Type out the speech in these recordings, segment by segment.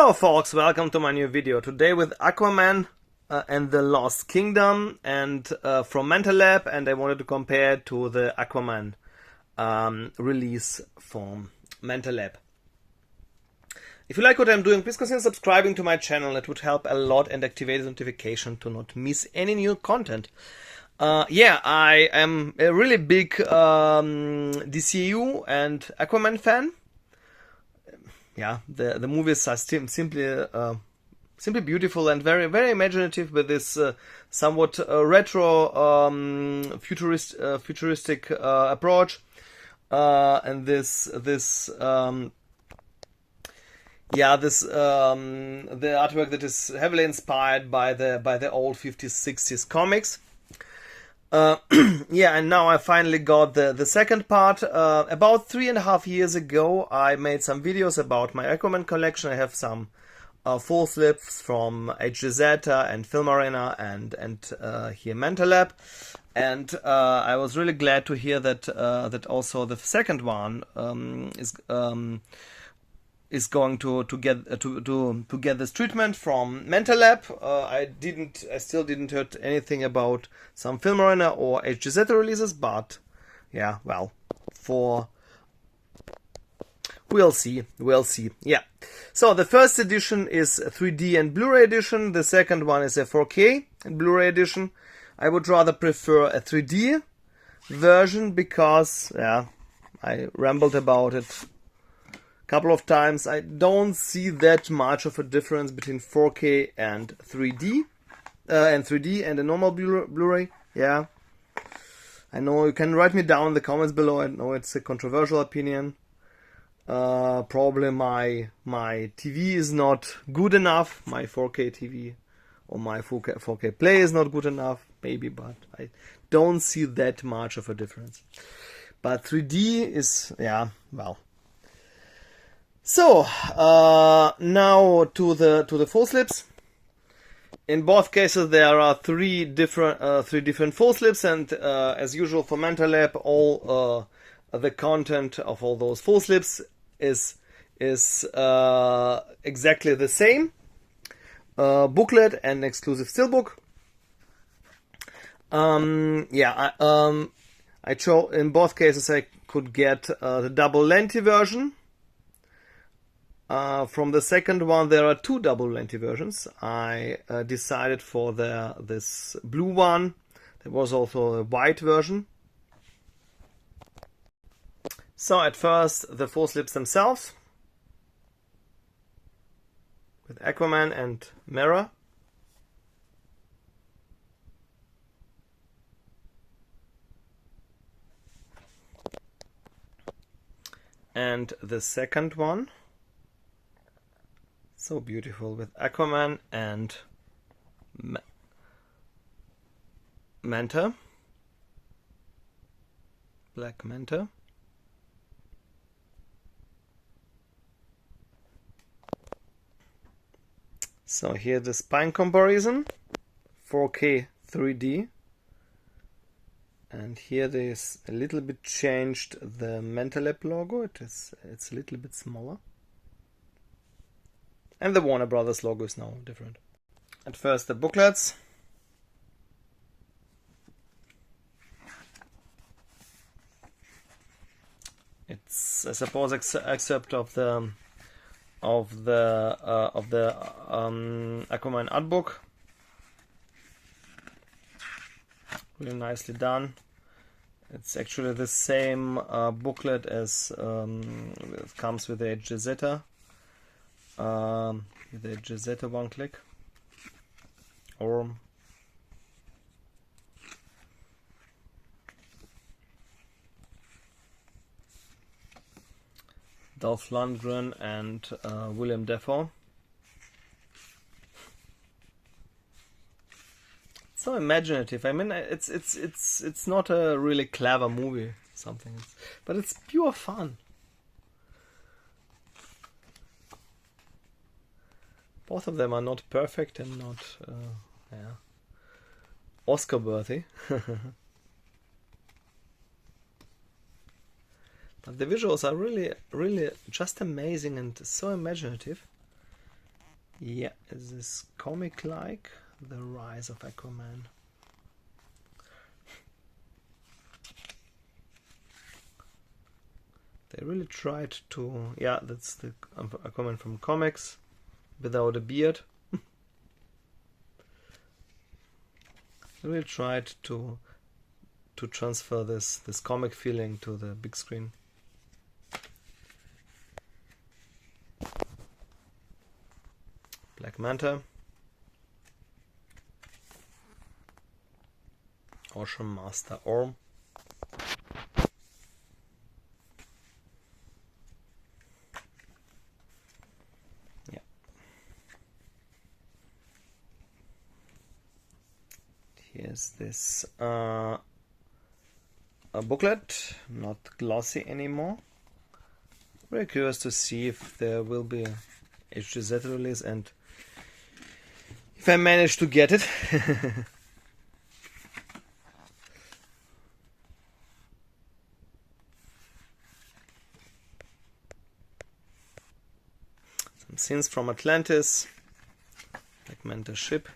Hello folks, welcome to my new video. Today with Aquaman and the Lost Kingdom and from Manta, and I wanted to compare it to the Aquaman release from Manta. If you like what I'm doing, please consider subscribing to my channel. It would help a lot, and activate the notification to not miss any new content. I am a really big DCU and Aquaman fan. Yeah, the movies are simply beautiful and very imaginative, with this somewhat retro futuristic approach, and the artwork that is heavily inspired by the old 50s 60s comics. And now I finally got the second part. About 3.5 years ago, I made some videos about my Aquaman collection. I have some full slips from HGZ and Film Arena and here Manta, and I was really glad to hear that also the second one is going to get this treatment from Manta. I still didn't heard anything about some Film Arena or HGZ releases, but yeah, well, we'll see. Yeah. So the first edition is 3D and Blu-ray edition. The second one is a 4K and Blu-ray edition. I would rather prefer a 3D version because, yeah, I rambled about it couple of times. I don't see that much of a difference between 4K and 3D and a normal Blu-ray. Yeah, I know you can write me down in the comments below. I know it's a controversial opinion. Probably my TV is not good enough. My 4K TV or my 4K play is not good enough, maybe, but I don't see that much of a difference. But 3D is, yeah, well. So now to the full slips. In both cases there are three different full slips, and as usual for Manta, all the content of all those full slips is exactly the same. Booklet and exclusive steelbook. I chose, in both cases I could get the double lenti version. From the second one, there are two double lenti versions. I decided for this blue one. There was also a white version. So at first, the full slips themselves with Aquaman and Mera. And the second one. So beautiful, with Aquaman and Manta, Black Manta. So here the spine comparison, 4K 3D, and here there's a little bit changed the Manta logo. It's a little bit smaller. And the Warner Brothers logo is now different. At first, the booklets. It's, I suppose, excerpt of the Aquaman art book. Really nicely done. It's actually the same booklet as it comes with the HGZ. The HGZ one click, or Dolph Lundgren and William Dafoe. So imaginative. I mean, it's not a really clever movie, but it's pure fun. Both of them are not perfect and not Oscar worthy. But the visuals are really just amazing and so imaginative. Yeah, is this comic-like? The Rise of Aquaman. They really tried to... Yeah, that's the Aquaman from comics, without a beard. They really tried to transfer this comic feeling to the big screen. Black Manta. Ocean Master Orm. Yeah. Here's this a booklet, not glossy anymore. Very curious to see if there will be a HGZ release and if I manage to get it. Some scenes from Atlantis, like Manta ship.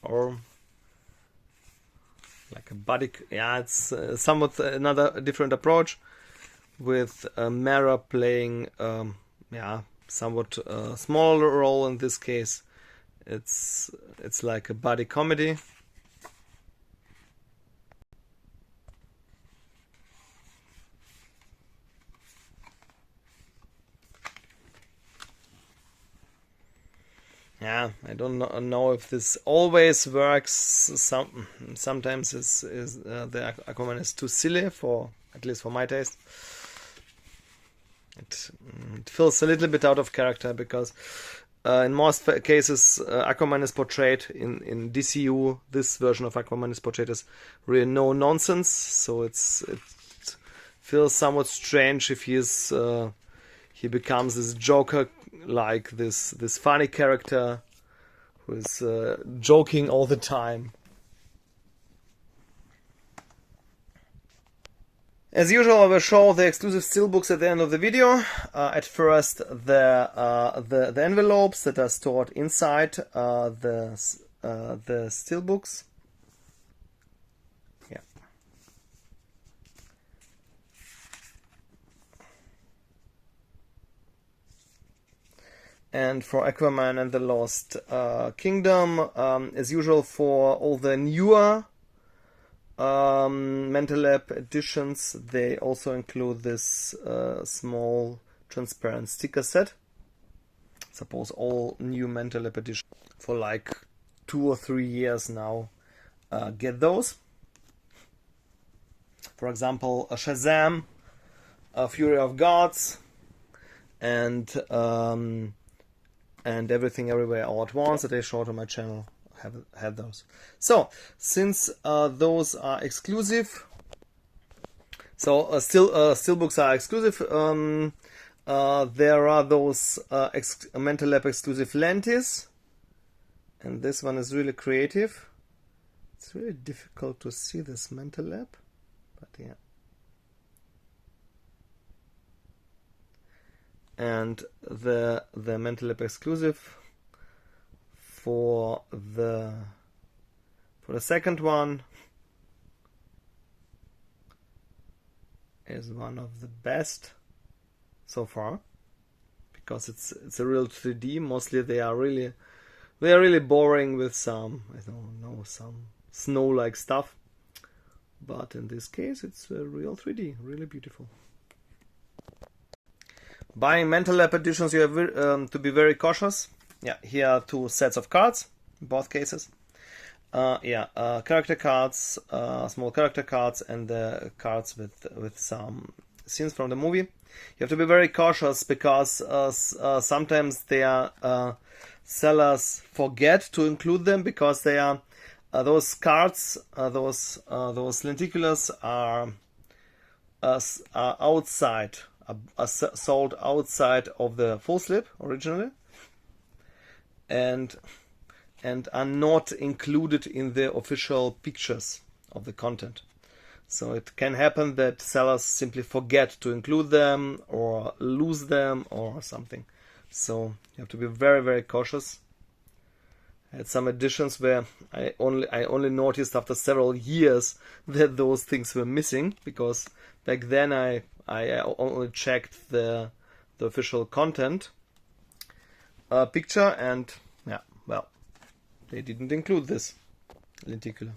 Or like a buddy, yeah, it's somewhat another different approach with Mara playing, yeah, somewhat smaller role in this case. It's like a buddy comedy. Yeah, I don't know if this always works. Sometimes the Aquaman is too silly for, at least for my taste. It feels a little bit out of character because in most cases Aquaman is portrayed in DCU. This version of Aquaman is portrayed as really no nonsense. So it feels somewhat strange if he becomes this Joker, like this funny character who is joking all the time. As usual, I will show the exclusive steelbooks at the end of the video. At first, the envelopes that are stored inside the steelbooks. Yeah. And for Aquaman and the Lost Kingdom, as usual for all the newer Manta Lab editions, they also include this small transparent sticker set. Suppose all new Manta Lab editions for like 2 or 3 years now get those. For example, a Shazam, a Fury of Gods, and Everything Everywhere All at Once that I showed on my channel. Have those. So since those are exclusive, so steelbooks are exclusive, there are those Manta Lab exclusive lenses, and this one is really creative. It's really difficult to see this Manta Lab, but yeah. And the Manta Lab exclusive for the second one is one of the best so far, because it's a real 3D. Mostly they are really boring with some, I don't know, some snow-like stuff, but in this case it's a real 3D, really beautiful. Buying Manta Lab editions, you have to be very cautious. Yeah, here are 2 sets of cards in both cases. Character cards, small character cards, and the cards with some scenes from the movie. You have to be very cautious because sometimes their sellers forget to include them, because they are those cards, those lenticulars are outside, are sold outside of the FullSlip originally, and are not included in the official pictures of the content. So it can happen that sellers simply forget to include them or lose them or something. So you have to be very, very cautious. I had some editions where I only noticed after several years that those things were missing, because back then I only checked the official content picture, and yeah, well, they didn't include this lenticular.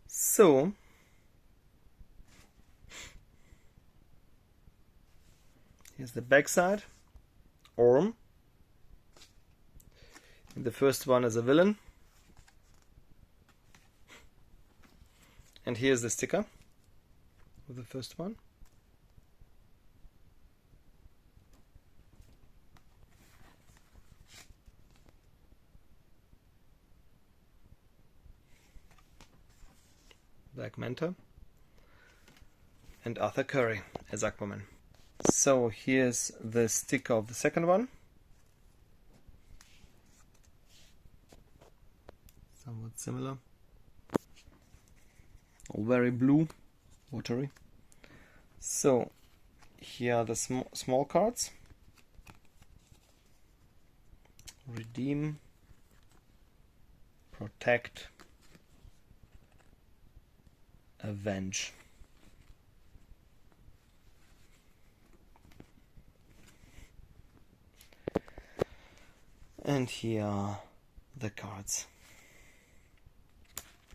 So here's the backside, Orm. And the first one is a villain. And here's the sticker of the first one. Black Manta. And Arthur Curry as Aquaman. So here's the sticker of the second one. Somewhat similar. All very blue, watery. So here are the small cards. Redeem, protect, avenge. And here are the cards.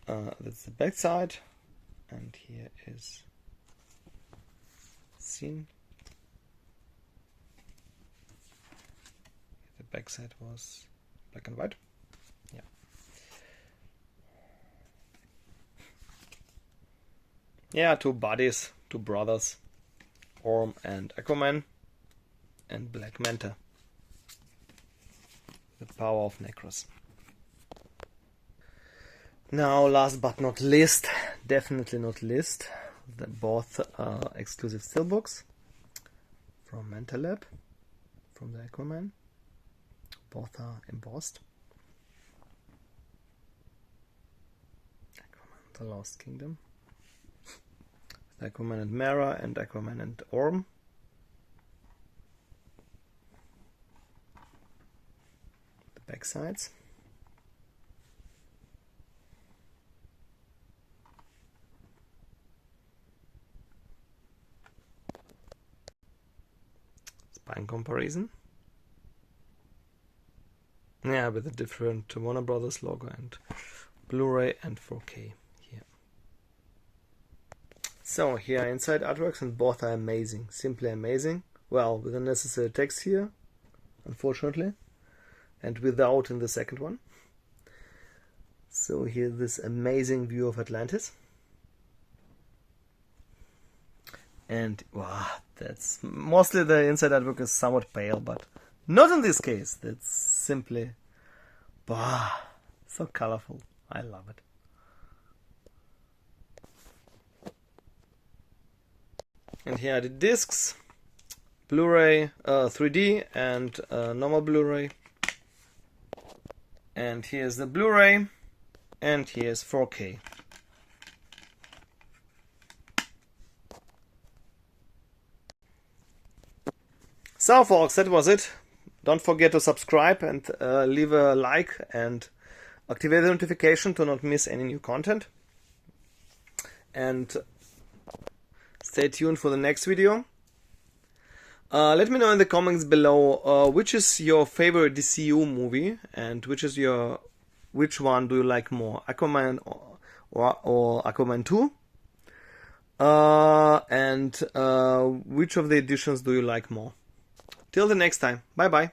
That's the back side, and here is scene. The back side was black and white. Yeah. Yeah, two buddies, two brothers, Orm and Aquaman, and Black Manta. The power of Necros. Now, last but not least, definitely not least, both exclusive steelbooks from Manta Lab, from the Aquaman. Both are embossed. Aquaman, the Lost Kingdom. Aquaman and Mera and Aquaman and Orm. The back sides. Spine comparison. Yeah, with a different Warner Brothers logo and Blu-ray and 4K here. So here are inside artworks, and both are amazing, simply amazing. Well, with the necessary text here, unfortunately, and without in the second one. So here's this amazing view of Atlantis. And wow, that's mostly the inside artwork is somewhat pale, but not in this case. That's simply wow, so colorful. I love it. And here are the discs, Blu-ray, 3D and normal Blu-ray. And here's the Blu-ray, and here's 4K. So folks, that was it. Don't forget to subscribe and leave a like and activate the notification to not miss any new content. And stay tuned for the next video. Let me know in the comments below which is your favorite DCU movie, and which one do you like more, Aquaman or Aquaman 2? And which of the editions do you like more? Till the next time. Bye bye.